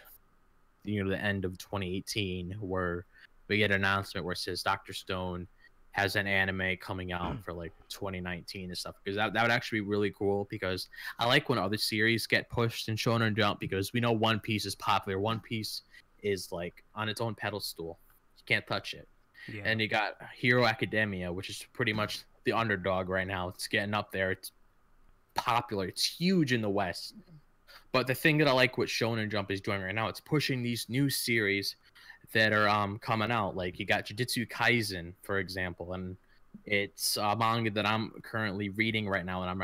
the end of 2018 where we get an announcement where it says Dr. Stone has an anime coming out for like 2019 and stuff, because that would actually be really cool because I like when other series get pushed in Shonen Jump because we know One Piece is popular. One Piece is like on its own pedestal. You can't touch it. Yeah. And you got Hero Academia, which is pretty much the underdog right now. It's getting up there. It's popular. It's huge in the West. But the thing that I like what Shonen Jump is doing right now, it's pushing these new series that are coming out. Like you got Jujutsu Kaisen, for example, and it's a manga that I'm currently reading right now, and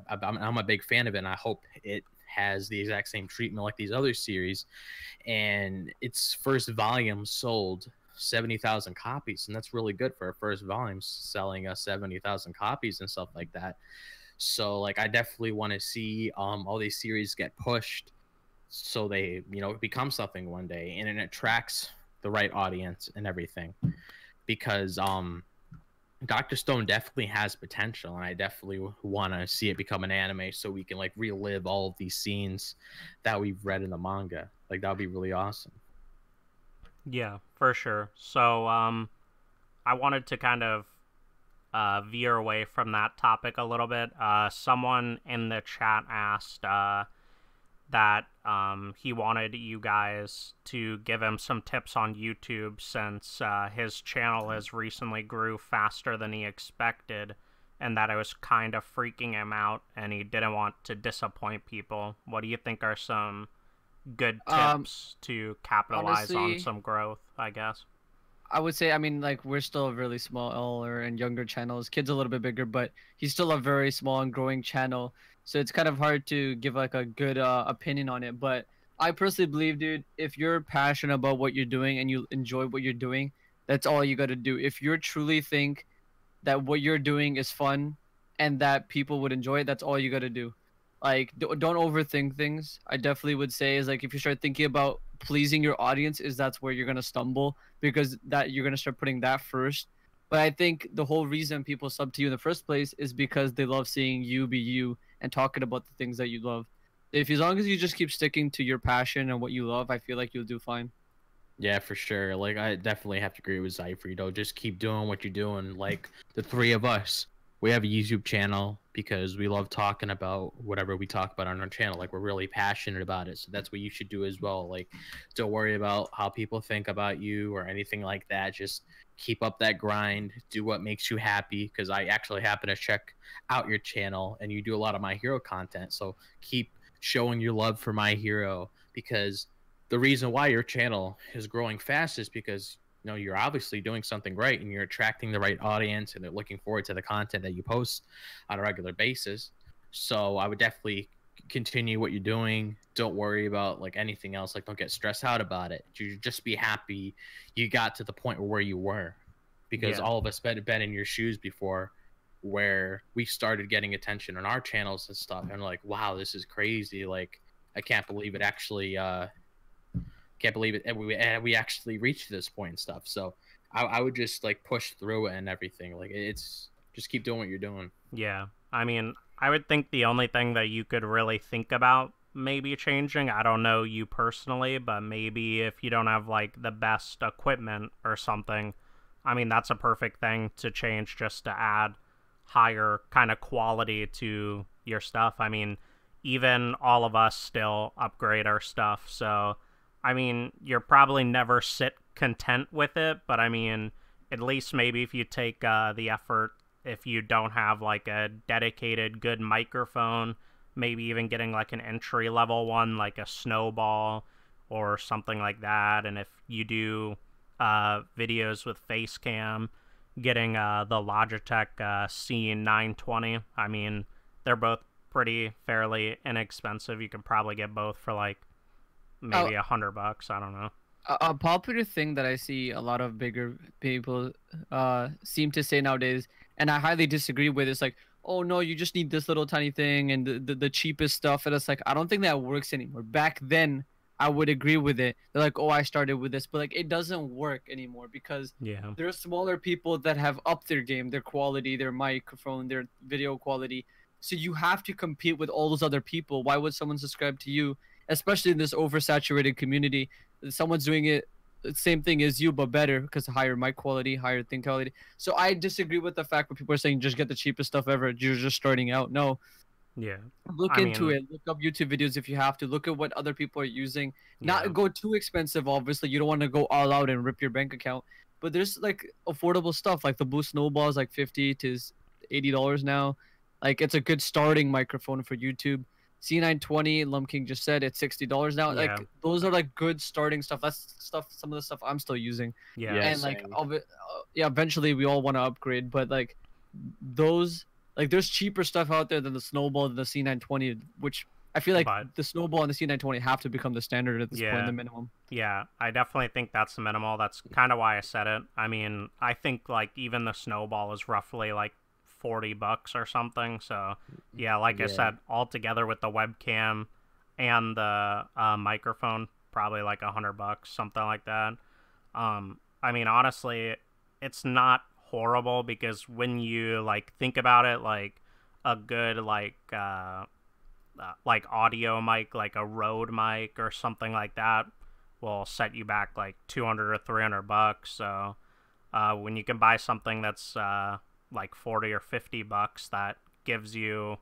I'm a big fan of it. And I hope it has the exact same treatment like these other series. And its first volume sold 70,000 copies, and that's really good for a first volume, selling 70,000 copies and stuff like that. So like I definitely want to see all these series get pushed so they, you know, become something one day, and it attracts the right audience and everything. Because Dr. Stone definitely has potential, and I definitely want to see it become an anime so we can like relive all of these scenes that we've read in the manga. Like that would be really awesome. Yeah, for sure. So I wanted to kind of veer away from that topic a little bit. Someone in the chat asked that he wanted you guys to give him some tips on YouTube since his channel has recently grew faster than he expected, and that it was kind of freaking him out, and he didn't want to disappoint people. What do you think are some good tips to capitalize honestly, on some growth, I guess? I would say, I mean, like, we're still a really smaller and younger channel. His kid's a little bit bigger, but he's still a very small and growing channel. So it's kind of hard to give, like, a good opinion on it. But I personally believe, dude, if you're passionate about what you're doing and you enjoy what you're doing, that's all you got to do. If you truly think that what you're doing is fun and that people would enjoy it, that's all you got to do. Like, don't overthink things. I definitely would say is, like, if you start thinking about pleasing your audience, is that's where you're going to stumble, because that you're going to start putting that first. But I think the whole reason people sub to you in the first place is because they love seeing you be you and talking about the things that you love. If as long as you just keep sticking to your passion and what you love, I feel like you'll do fine. Yeah, for sure. Like I definitely have to agree with Zypher. You know, just keep doing what you're doing. Like the three of us, we have a YouTube channel because we love talking about whatever we talk about on our channel. Like we're really passionate about it. So that's what you should do as well. Like don't worry about how people think about you or anything like that. Just keep up that grind. Do what makes you happy. Because I actually happen to check out your channel and you do a lot of My Hero content. So keep showing your love for My Hero, because the reason why your channel is growing fast is because, you know, you're obviously doing something right and you're attracting the right audience and they're looking forward to the content that you post on a regular basis. So I would definitely continue what you're doing. Don't worry about like anything else. Like don't get stressed out about it. You just be happy you got to the point where you were, because all of us been in your shoes before, where we started getting attention on our channels and stuff and like, wow, this is crazy. Like I can't believe it actually can't believe it. We actually reached this point and stuff. So I would just like push through it and everything. Like it's just keep doing what you're doing. Yeah. I mean, I would think the only thing that you could really think about maybe changing, I don't know you personally, but maybe if you don't have like the best equipment or something, I mean, that's a perfect thing to change just to add higher kind of quality to your stuff. I mean, even all of us still upgrade our stuff. So I mean, you're probably never sit content with it, but I mean, at least maybe if you take the effort, if you don't have like a dedicated good microphone, maybe even getting like an entry level one, like a Snowball or something like that. And if you do videos with face cam, getting the Logitech C920, I mean, they're both pretty fairly inexpensive. You can probably get both for like maybe $100. I don't know. A popular thing that I see a lot of bigger people seem to say nowadays, and I highly disagree with, is like, oh no, you just need this little tiny thing and the cheapest stuff. And it's like, I don't think that works anymore. Back then, I would agree with it. They're like, oh, I started with this, but like it doesn't work anymore, because there's smaller people that have upped their game, their quality, their microphone, their video quality. So you have to compete with all those other people. Why would someone subscribe to you? Especially in this oversaturated community, someone's doing it the same thing as you, but better, because higher mic quality, higher thing quality. So I disagree with the fact that people are saying just get the cheapest stuff ever. You're just starting out. No. Yeah. Look into it. Look up YouTube videos if you have to. Look at what other people are using. Not go too expensive, obviously. You don't want to go all out and rip your bank account. But there's like affordable stuff. Like the Blue Snowball is like $50 to $80 now. Like it's a good starting microphone for YouTube. C920, Lum King just said it's $60 now. Yeah. Like those are like good starting stuff. That's stuff. Some of the stuff I'm still using. Yeah. Yeah. And like, same. yeah, eventually we all want to upgrade, but like those, like there's cheaper stuff out there than the Snowball and the C920, which I feel like But- the Snowball and the C920 have to become the standard at this point, Yeah. the minimum. Yeah, I definitely think that's the minimal. That's kind of why I said it. I mean, I think like even the Snowball is roughly like $40 or something. So yeah, like I Yeah. said, all together with the webcam and the microphone, probably like $100, something like that. I mean, honestly, it's not horrible because when you like think about it, like a good like audio mic, like a Rode mic or something like that, will set you back like $200 or $300. So when you can buy something that's like $40 or $50, that gives you,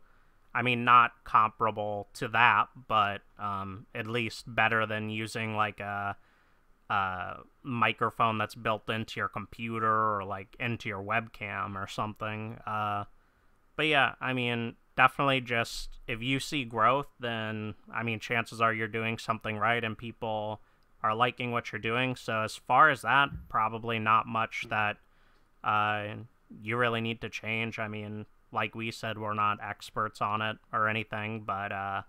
I mean, not comparable to that, but at least better than using like a microphone that's built into your computer or like into your webcam or something. But yeah, I mean, definitely just if you see growth, then I mean, chances are you're doing something right and people are liking what you're doing. So as far as that, probably not much that you really need to change. I mean, like we said, we're not experts on it or anything, but I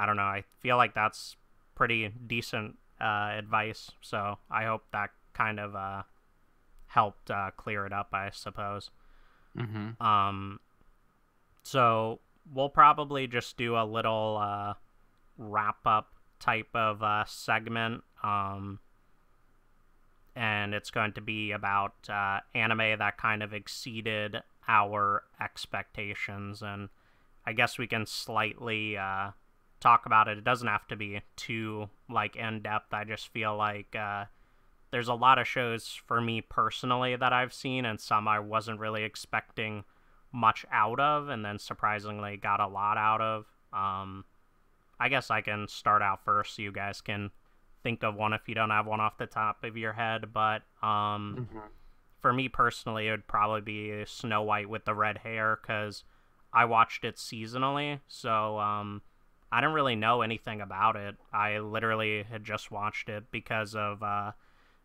don't know. I feel like that's pretty decent advice. So I hope that kind of helped clear it up, I suppose. Mm-hmm. So we'll probably just do a little wrap up type of segment, and it's going to be about anime that kind of exceeded our expectations, and I guess we can slightly talk about it. It doesn't have to be too like in depth. I just feel like there's a lot of shows for me personally that I've seen, and some I wasn't really expecting much out of, and then surprisingly got a lot out of. I guess I can start out first so you guys can think of one if you don't have one off the top of your head, but for me personally, it would probably be Snow White with the red hair, because I watched it seasonally, so I didn't really know anything about it. I literally had just watched it because of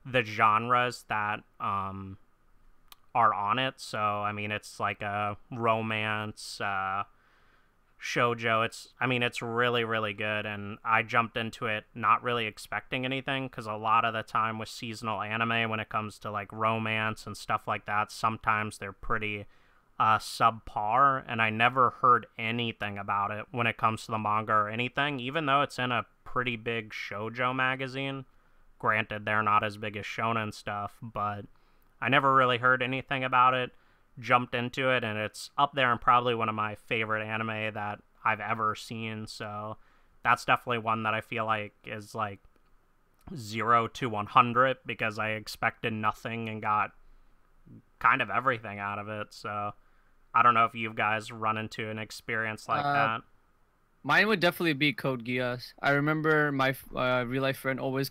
the genres that are on it. So I mean, it's like a romance, shoujo. It's really, really good, and I jumped into it not really expecting anything, because a lot of the time with seasonal anime, when it comes to like romance and stuff like that, sometimes they're pretty subpar, and I never heard anything about it when it comes to the manga or anything, even though it's in a pretty big shoujo magazine. Granted, they're not as big as shonen stuff, but I never really heard anything about it. Jumped into it, and it's up there and probably one of my favorite anime that I've ever seen. So that's definitely one that I feel like is like 0 to 100, because I expected nothing and got kind of everything out of it. So I don't know if you guys run into an experience like that. Mine would definitely be Code Geass. I remember my real life friend always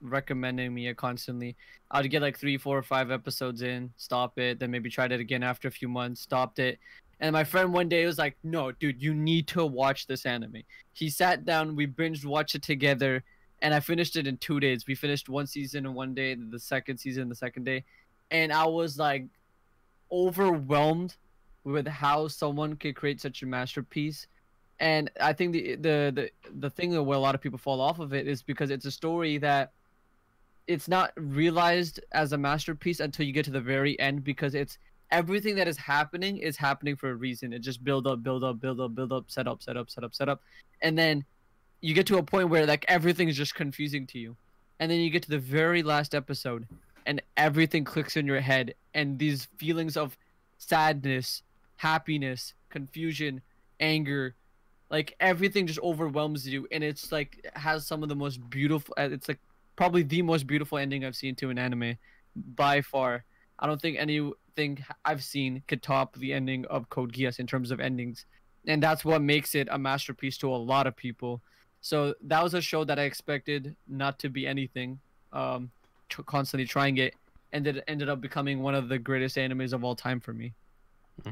recommending me it constantly. I'd get like 3, 4, or 5 episodes in, stop it, then maybe tried it again after a few months, stopped it. And my friend one day was like, "No, dude, you need to watch this anime." He sat down, we binged watched it together, and I finished it in 2 days. We finished one season in one day, the second season the second day, and I was like overwhelmed with how someone could create such a masterpiece. And I think the thing that where a lot of people fall off of it is because it's a story that it's not realized as a masterpiece until you get to the very end, because it's everything that is happening for a reason. It just build up, set up, and then you get to a point where like everything is just confusing to you, and then you get to the very last episode, and everything clicks in your head, and these feelings of sadness, happiness, confusion, anger, like everything just overwhelms you, and it's like has some of the most beautiful, it's like probably the most beautiful ending I've seen to an anime by far. I don't think anything I've seen could top the ending of Code Geass in terms of endings, and that's what makes it a masterpiece to a lot of people. So that was a show that I expected not to be anything, constantly trying it, and it ended up becoming one of the greatest animes of all time for me.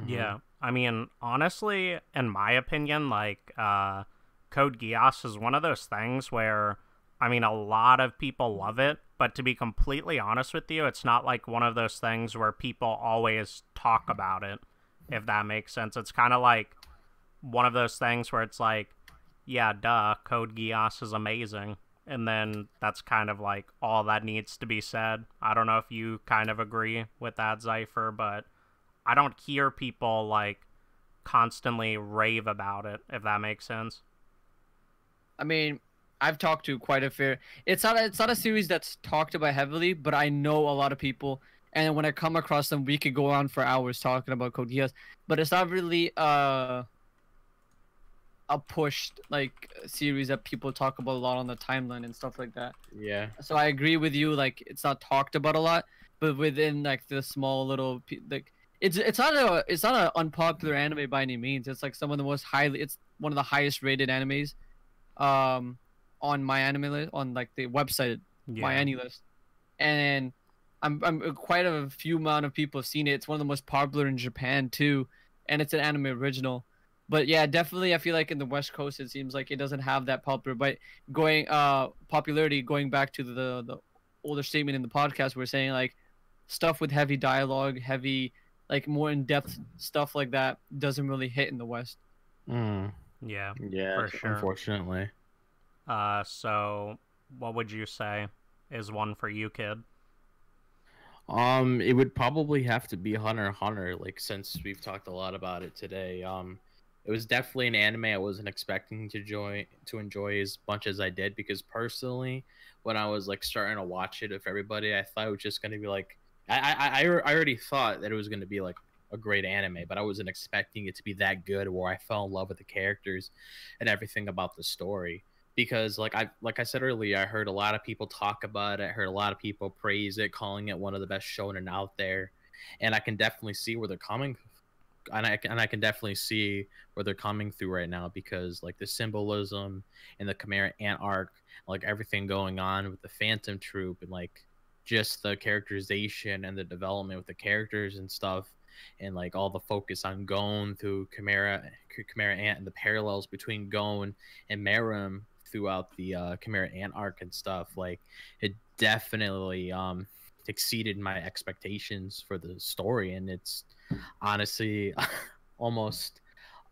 Yeah, I mean, honestly, in my opinion, like, Code Geass is one of those things where, I mean, a lot of people love it, but to be completely honest with you, it's not like one of those things where people always talk about it, if that makes sense. It's kind of like one of those things where it's like, yeah, duh, Code Geass is amazing. And then that's kind of like all that needs to be said. I don't know if you kind of agree with that, Zypher, but I don't hear people like constantly rave about it, if that makes sense. I mean, I've talked to quite a fair. It's not a series that's talked about heavily, but I know a lot of people, and when I come across them, we could go on for hours talking about Code Geass. But it's not really a pushed like series that people talk about a lot on the timeline and stuff like that. Yeah. So I agree with you. Like it's not talked about a lot, but within like the small little like it's not an unpopular anime by any means. It's like some of the most highly. It's one of the highest rated animes, on my anime list on like the website my any list, and I'm quite a few amount of people have seen it. It's one of the most popular in Japan too, and it's an anime original. But yeah, definitely, I feel like in the West Coast, it seems like it doesn't have that popular. But popularity, going back to the older statement in the podcast, we're saying like stuff with heavy dialogue, heavy like more in depth stuff like that doesn't really hit in the West. Mm. Yeah, Yeah, for sure. Unfortunately. So what would you say is one for you, kid? It would probably have to be Hunter x Hunter, like since we've talked a lot about it today. It was definitely an anime I wasn't expecting to enjoy as much as I did, because personally, when I was like starting to watch it with everybody, I thought it was just gonna be like I already thought that it was gonna be like a great anime, but I wasn't expecting it to be that good where I fell in love with the characters and everything about the story. Because like I said earlier, I heard a lot of people talk about it. I heard a lot of people praise it, calling it one of the best shonen out there, and I can definitely see where they're coming, and I can definitely see where they're coming through right now, because like the symbolism and the Chimera Ant arc, like everything going on with the Phantom Troop, and like just the characterization and the development with the characters and stuff, and like all the focus on Gon through Chimera Ant and the parallels between Gon and Meruem throughout the Chimera Ant arc and stuff, like it definitely exceeded my expectations for the story, and it's honestly almost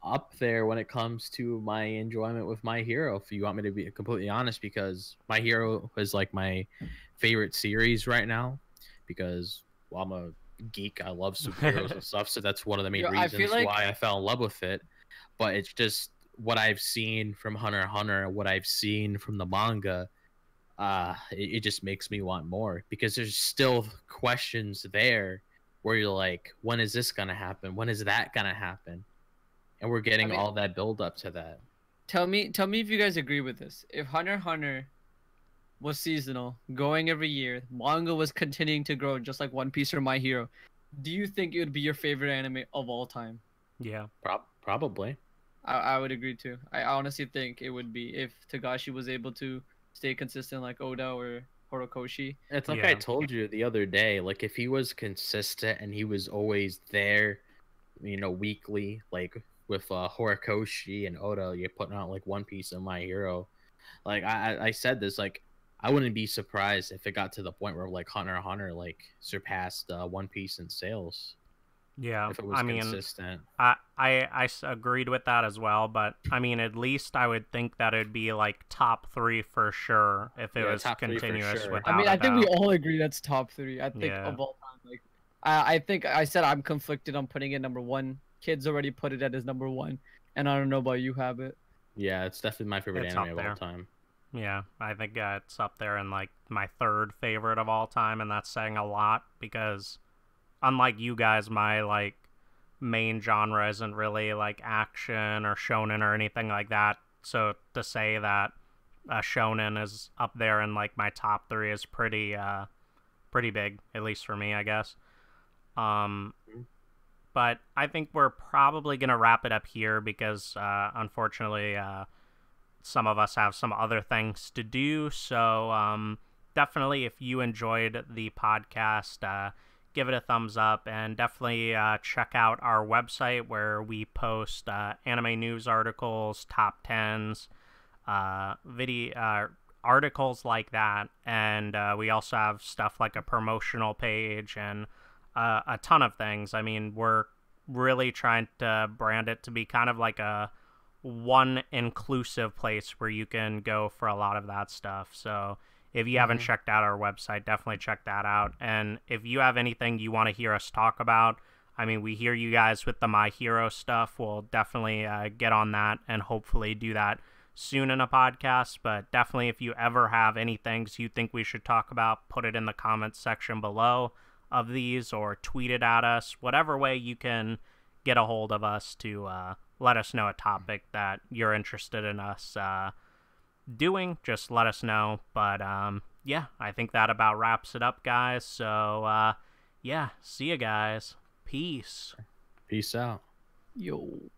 up there when it comes to my enjoyment with My Hero, if you want me to be completely honest, because My Hero is like my favorite series right now, because well, I'm a geek, I love superheroes and stuff, so that's one of the main reasons why I fell in love with it. But it's just what I've seen from Hunter x Hunter, what I've seen from the manga, it just makes me want more, because there's still questions there where you're like, when is this gonna happen? When is that gonna happen? And we're getting all that build up to that. Tell me if you guys agree with this. If Hunter x Hunter was seasonal, going every year, manga was continuing to grow just like One Piece or My Hero, do you think it would be your favorite anime of all time? Yeah. Probably. I would agree too. I honestly think it would be if Togashi was able to stay consistent like Oda or Horikoshi. It's like I told you the other day, like if he was consistent and he was always there, weekly, like with Horikoshi and Oda, you're putting out like One Piece and My Hero. Like I said this, like I wouldn't be surprised if it got to the point where like Hunter x Hunter like surpassed One Piece in sales. Yeah, if it was consistent. I agreed with that as well, but I mean, at least I would think that it'd be like top 3 for sure if it was continuous. Sure. I mean, I think we all agree that's top 3. I think of all time. Like, I think I said I'm conflicted on putting it number 1. Kids already put it at his number 1, and I don't know about you, Habit. Yeah, it's definitely my favorite anime of all time. Yeah, I think it's up there in like my 3rd favorite of all time, and that's saying a lot, because unlike you guys, my like main genre isn't really like action or shonen or anything like that. So to say that a shonen is up there in like my top 3 is pretty big, at least for me, I guess. But I think we're probably gonna wrap it up here, because unfortunately some of us have some other things to do. So definitely, if you enjoyed the podcast, give it a thumbs up, and definitely check out our website where we post anime news articles, top 10s, video articles like that, and we also have stuff like a promotional page and a ton of things. I mean, we're really trying to brand it to be kind of like a one inclusive place where you can go for a lot of that stuff. So if you haven't checked out our website, definitely check that out. And if you have anything you want to hear us talk about, I mean, we hear you guys with the My Hero stuff. We'll definitely get on that and hopefully do that soon in a podcast. But definitely, if you ever have any things you think we should talk about, put it in the comments section below of these, or tweet it at us. Whatever way you can get a hold of us to let us know a topic that you're interested in us doing, just let us know. But yeah, I think that about wraps it up, guys. So yeah, see you guys. Peace. Peace out. Yo.